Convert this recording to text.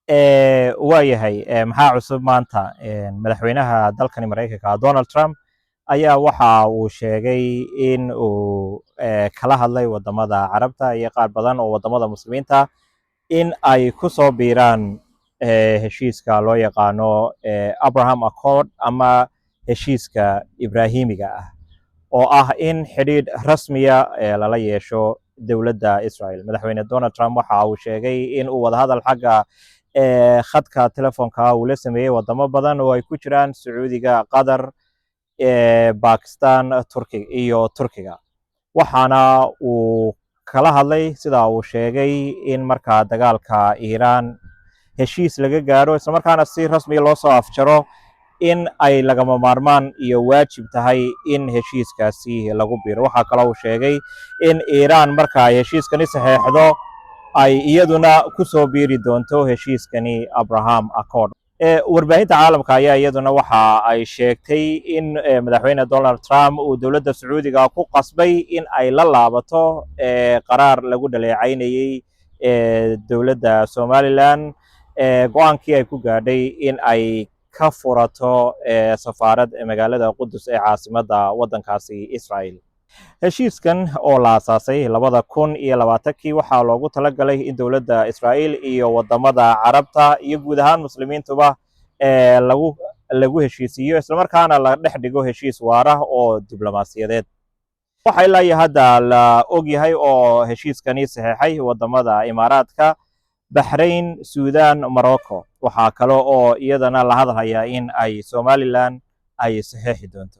waayahay maxaa cusub maanta madaxweynaha dalkani Mareykanka Donald Trump ayaa waxa uu sheegay in uu kala hadlay wadamada Carabta iyo qaar badan oo wadamada muslimiinta in ay ku soo biiraan heshiiska loo yaqaano Abraham Accord ama heshiiska Ibraahimiga ah oo ah in xidhiidh rasmiya lala yeesho dowladda Israel. Madaxweyne Donald Trump waxa uu sheegay in uu wadahadal xagga khadka telefoonka uu la sameeyay wadamo badan oo ay ku jiraan Sacuudiga, Qatar, Pakistan, Turkiga. Waxaana uu kala hadlay sida uu sheegay in marka dagaalka Iran heshiis laga gaaro isla markaana si rasmi loo soo afjaro in ay lagama maarmaan iyo waajib tahay in heshiiskaasi lagu biiro. Waxa kale uu sheegay in Iran marka heshiiskani saxeexdo ay iyaduna ku soo biiri doonto heshiiskani Abraham Accord. Warbaahinta caalamka ayaa iyaduna waxa ay sheegtay in madaxweyne Donald Trump uu dowladda Sacuudiga ku qasbay in ay la laabato qaraar lagu dhaleecaynayay dowladda Somaliland go'aankii ay ku gaadhay in ay ka furato safaarad magaalada Qudus ee caasimadda waddankaasi Israel. heshiiskan oo la aasaasay 2020 waxaa loogu talagalay in dowladda Israel iyo wadamada Carabta iyo guud ahaan muslimiintuba lagu heshiisiyo isla markaana la dhex dhigo heshiis waara oo diblomaasiyadeed. waxa ilaa iyo hadda la og yahay oo heshiiskani saxeexay wadamada Imaaraadka, Bahrain, Suudaan, Morocco. waxa kale oo iyadana la hadlayaa in ay Somaliland ay saxeexi doonto.